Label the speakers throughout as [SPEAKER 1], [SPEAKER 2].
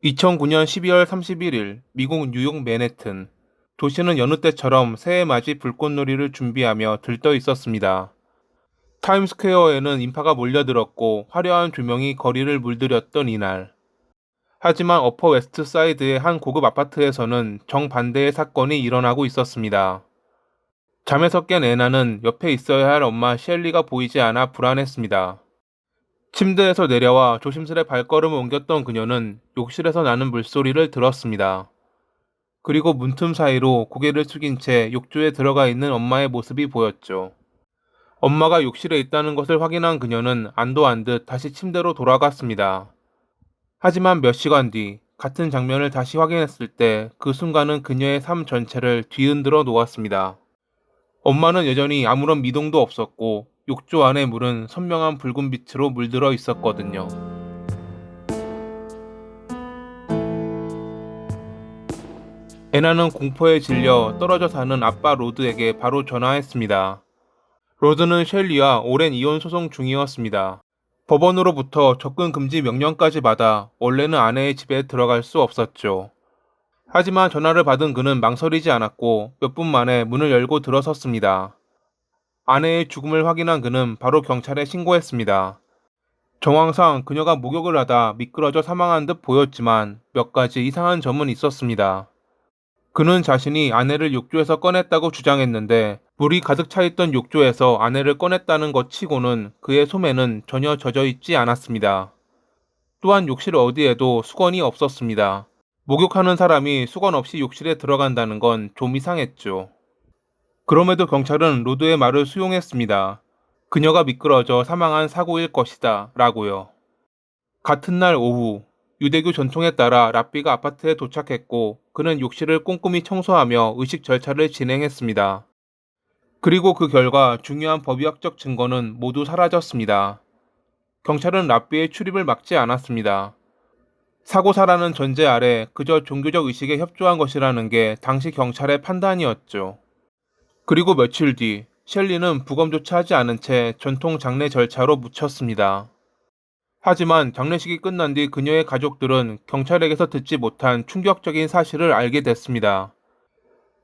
[SPEAKER 1] 2009년 12월 31일 미국 뉴욕 맨해튼. 도시는 여느 때처럼 새해 맞이 불꽃놀이를 준비하며 들떠 있었습니다. 타임스퀘어에는 인파가 몰려들었고 화려한 조명이 거리를 물들였던 이날. 하지만 어퍼 웨스트 사이드의 한 고급 아파트에서는 정반대의 사건이 일어나고 있었습니다. 잠에서 깬 애나는 옆에 있어야 할 엄마 셸리가 보이지 않아 불안했습니다. 침대에서 내려와 조심스레 발걸음을 옮겼던 그녀는 욕실에서 나는 물소리를 들었습니다. 그리고 문틈 사이로 고개를 숙인 채 욕조에 들어가 있는 엄마의 모습이 보였죠. 엄마가 욕실에 있다는 것을 확인한 그녀는 안도 안 듯 다시 침대로 돌아갔습니다. 하지만 몇 시간 뒤 같은 장면을 다시 확인했을 때 그 순간은 그녀의 삶 전체를 뒤흔들어 놓았습니다. 엄마는 여전히 아무런 미동도 없었고 욕조 안의 물은 선명한 붉은 빛으로 물들어 있었거든요. 애나는 공포에 질려 떨어져 사는 아빠 로드에게 바로 전화했습니다. 로드는 셸리와 오랜 이혼 소송 중이었습니다. 법원으로부터 접근 금지 명령까지 받아 원래는 아내의 집에 들어갈 수 없었죠. 하지만 전화를 받은 그는 망설이지 않았고 몇 분 만에 문을 열고 들어섰습니다. 아내의 죽음을 확인한 그는 바로 경찰에 신고했습니다. 정황상 그녀가 목욕을 하다 미끄러져 사망한 듯 보였지만 몇 가지 이상한 점은 있었습니다. 그는 자신이 아내를 욕조에서 꺼냈다고 주장했는데 물이 가득 차 있던 욕조에서 아내를 꺼냈다는 것 치고는 그의 소매는 전혀 젖어 있지 않았습니다. 또한 욕실 어디에도 수건이 없었습니다. 목욕하는 사람이 수건 없이 욕실에 들어간다는 건 좀 이상했죠. 그럼에도 경찰은 로드의 말을 수용했습니다. 그녀가 미끄러져 사망한 사고일 것이다 라고요. 같은 날 오후 유대교 전통에 따라 랍비가 아파트에 도착했고 그는 욕실을 꼼꼼히 청소하며 의식 절차를 진행했습니다. 그리고 그 결과 중요한 법의학적 증거는 모두 사라졌습니다. 경찰은 랍비의 출입을 막지 않았습니다. 사고사라는 전제 아래 그저 종교적 의식에 협조한 것이라는 게 당시 경찰의 판단이었죠. 그리고 며칠 뒤 셸리는 부검조차 하지 않은 채 전통 장례 절차로 묻혔습니다. 하지만 장례식이 끝난 뒤 그녀의 가족들은 경찰에게서 듣지 못한 충격적인 사실을 알게 됐습니다.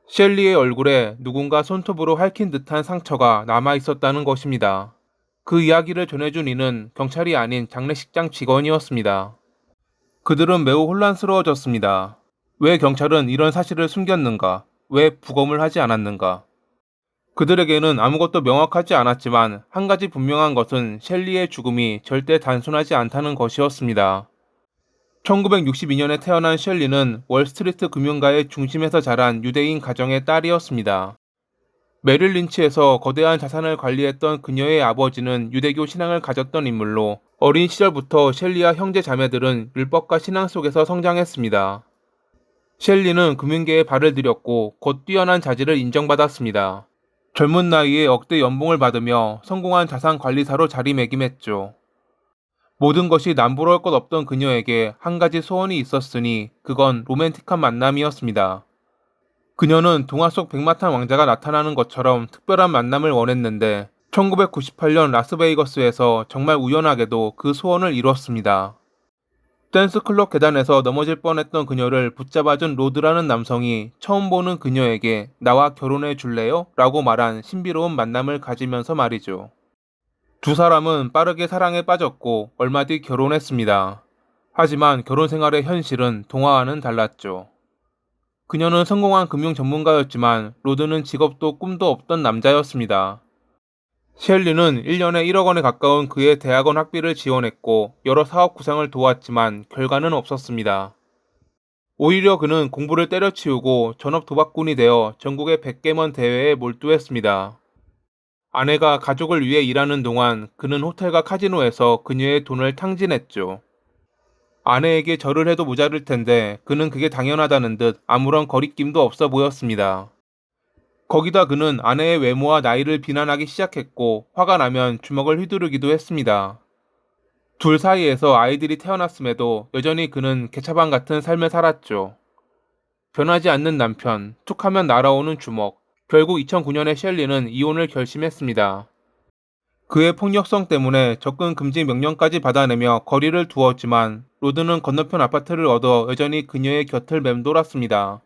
[SPEAKER 1] 셸리의 얼굴에 누군가 손톱으로 핥힌 듯한 상처가 남아 있었다는 것입니다. 그 이야기를 전해준 이는 경찰이 아닌 장례식장 직원이었습니다. 그들은 매우 혼란스러워졌습니다. 왜 경찰은 이런 사실을 숨겼는가? 왜 부검을 하지 않았는가? 그들에게는 아무것도 명확하지 않았지만 한 가지 분명한 것은 셸리의 죽음이 절대 단순하지 않다는 것이었습니다. 1962년에 태어난 셸리는 월스트리트 금융가의 중심에서 자란 유대인 가정의 딸이었습니다. 메릴 린치에서 거대한 자산을 관리했던 그녀의 아버지는 유대교 신앙을 가졌던 인물로 어린 시절부터 셸리와 형제 자매들은 율법과 신앙 속에서 성장했습니다. 셸리는 금융계에 발을 들였고 곧 뛰어난 자질을 인정받았습니다. 젊은 나이에 억대 연봉을 받으며 성공한 자산 관리사로 자리매김했죠. 모든 것이 남부러울 것 없던 그녀에게 한 가지 소원이 있었으니 그건 로맨틱한 만남이었습니다. 그녀는 동화 속 백마탄 왕자가 나타나는 것처럼 특별한 만남을 원했는데 1998년 라스베이거스에서 정말 우연하게도 그 소원을 이뤘습니다. 댄스클럽 계단에서 넘어질 뻔했던 그녀를 붙잡아준 로드라는 남성이 처음 보는 그녀에게 나와 결혼해 줄래요? 라고 말한 신비로운 만남을 가지면서 말이죠. 두 사람은 빠르게 사랑에 빠졌고 얼마 뒤 결혼했습니다. 하지만 결혼 생활의 현실은 동화와는 달랐죠. 그녀는 성공한 금융 전문가였지만 로드는 직업도 꿈도 없던 남자였습니다. 셸리는 1년에 1억 원에 가까운 그의 대학원 학비를 지원했고 여러 사업 구상을 도왔지만 결과는 없었습니다. 오히려 그는 공부를 때려치우고 전업 도박꾼이 되어 전국의 백개먼 대회에 몰두했습니다. 아내가 가족을 위해 일하는 동안 그는 호텔과 카지노에서 그녀의 돈을 탕진했죠. 아내에게 절을 해도 모자랄 텐데 그는 그게 당연하다는 듯 아무런 거리낌도 없어 보였습니다. 거기다 그는 아내의 외모와 나이를 비난하기 시작했고 화가 나면 주먹을 휘두르기도 했습니다. 둘 사이에서 아이들이 태어났음에도 여전히 그는 개차반 같은 삶을 살았죠. 변하지 않는 남편, 툭하면 날아오는 주먹. 결국 2009년에 셸리는 이혼을 결심했습니다. 그의 폭력성 때문에 접근 금지 명령까지 받아내며 거리를 두었지만 로드는 건너편 아파트를 얻어 여전히 그녀의 곁을 맴돌았습니다.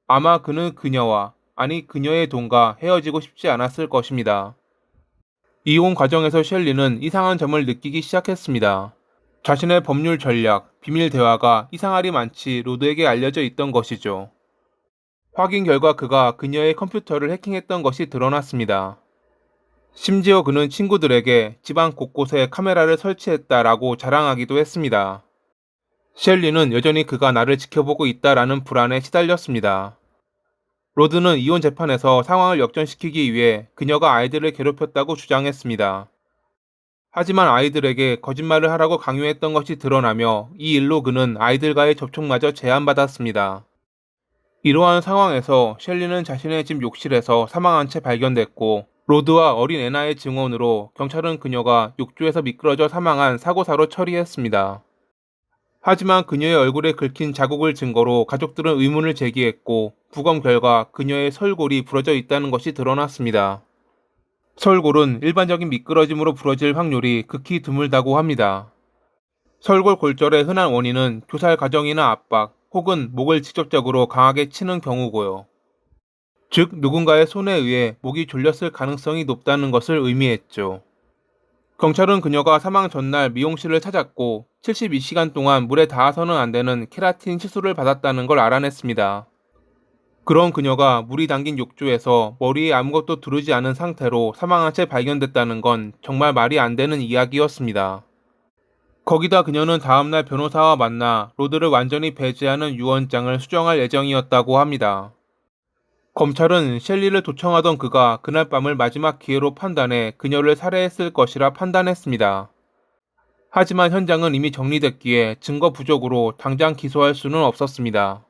[SPEAKER 1] 아마 그는 그녀의 돈과 헤어지고 싶지 않았을 것입니다. 이혼 과정에서 셸리는 이상한 점을 느끼기 시작했습니다. 자신의 법률 전략, 비밀 대화가 이상하리 많지 로드에게 알려져 있던 것이죠. 확인 결과 그가 그녀의 컴퓨터를 해킹했던 것이 드러났습니다. 심지어 그는 친구들에게 집안 곳곳에 카메라를 설치했다라고 자랑하기도 했습니다. 셸리는 여전히 그가 나를 지켜보고 있다라는 불안에 시달렸습니다. 로드는 이혼 재판에서 상황을 역전시키기 위해 그녀가 아이들을 괴롭혔다고 주장했습니다. 하지만 아이들에게 거짓말을 하라고 강요했던 것이 드러나며 이 일로 그는 아이들과의 접촉마저 제한받았습니다. 이러한 상황에서 셸리는 자신의 집 욕실에서 사망한 채 발견됐고 로드와 어린 애나의 증언으로 경찰은 그녀가 욕조에서 미끄러져 사망한 사고사로 처리했습니다. 하지만 그녀의 얼굴에 긁힌 자국을 증거로 가족들은 의문을 제기했고 부검 결과 그녀의 설골이 부러져 있다는 것이 드러났습니다. 설골은 일반적인 미끄러짐으로 부러질 확률이 극히 드물다고 합니다. 설골 골절의 흔한 원인은 교살 과정이나 압박 혹은 목을 직접적으로 강하게 치는 경우고요. 즉 누군가의 손에 의해 목이 졸렸을 가능성이 높다는 것을 의미했죠. 경찰은 그녀가 사망 전날 미용실을 찾았고 72시간 동안 물에 닿아서는 안 되는 케라틴 시술을 받았다는 걸 알아냈습니다. 그런 그녀가 물이 담긴 욕조에서 머리에 아무것도 두르지 않은 상태로 사망한 채 발견됐다는 건 정말 말이 안 되는 이야기였습니다. 거기다 그녀는 다음날 변호사와 만나 로드를 완전히 배제하는 유언장을 수정할 예정이었다고 합니다. 검찰은 셸리를 도청하던 그가 그날 밤을 마지막 기회로 판단해 그녀를 살해했을 것이라 판단했습니다. 하지만 현장은 이미 정리됐기에 증거 부족으로 당장 기소할 수는 없었습니다.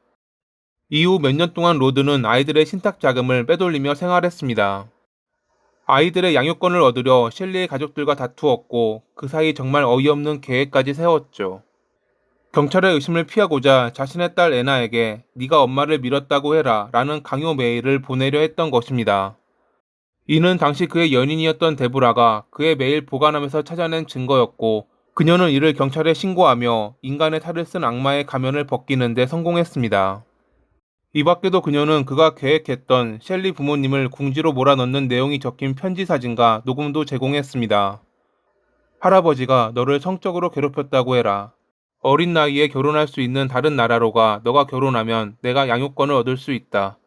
[SPEAKER 1] 이후 몇 년 동안 로드는 아이들의 신탁 자금을 빼돌리며 생활했습니다. 아이들의 양육권을 얻으려 셸리의 가족들과 다투었고 그 사이 정말 어이없는 계획까지 세웠죠. 경찰의 의심을 피하고자 자신의 딸 애나에게 네가 엄마를 밀었다고 해라 라는 강요 메일을 보내려 했던 것입니다. 이는 당시 그의 연인이었던 데브라가 그의 메일 보관함에서 찾아낸 증거였고 그녀는 이를 경찰에 신고하며 인간의 탈을 쓴 악마의 가면을 벗기는 데 성공했습니다. 이 밖에도 그녀는 그가 계획했던 셸리 부모님을 궁지로 몰아넣는 내용이 적힌 편지 사진과 녹음도 제공했습니다. 할아버지가 너를 성적으로 괴롭혔다고 해라. 어린 나이에 결혼할 수 있는 다른 나라로 가 너가 결혼하면 내가 양육권을 얻을 수 있다.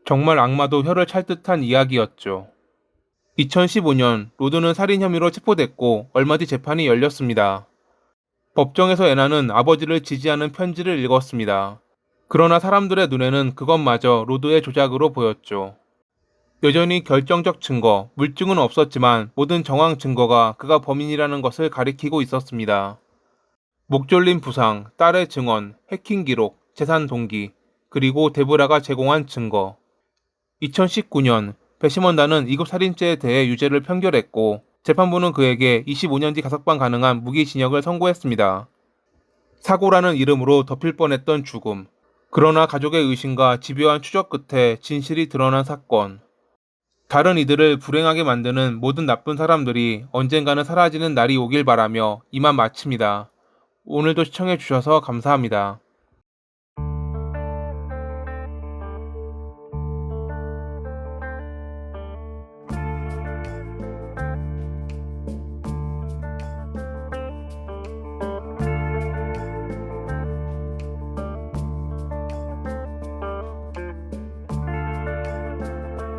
[SPEAKER 1] 정말 악마도 혀를 찰 듯한 이야기였죠. 2015년 로드는 살인 혐의로 체포됐고 얼마 뒤 재판이 열렸습니다. 법정에서 애나는 아버지를 지지하는 편지를 읽었습니다. 그러나 사람들의 눈에는 그것마저 로드의 조작으로 보였죠. 여전히 결정적 증거, 물증은 없었지만 모든 정황 증거가 그가 범인이라는 것을 가리키고 있었습니다. 목 졸린 부상, 딸의 증언, 해킹 기록, 재산 동기, 그리고 데브라가 제공한 증거. 2019년 배심원단은 이급 살인죄에 대해 유죄를 판결했고 재판부는 그에게 25년 뒤 가석방 가능한 무기징역을 선고했습니다. 사고라는 이름으로 덮일 뻔했던 죽음. 그러나 가족의 의심과 집요한 추적 끝에 진실이 드러난 사건. 다른 이들을 불행하게 만드는 모든 나쁜 사람들이 언젠가는 사라지는 날이 오길 바라며 이만 마칩니다. 오늘도 시청해주셔서 감사합니다.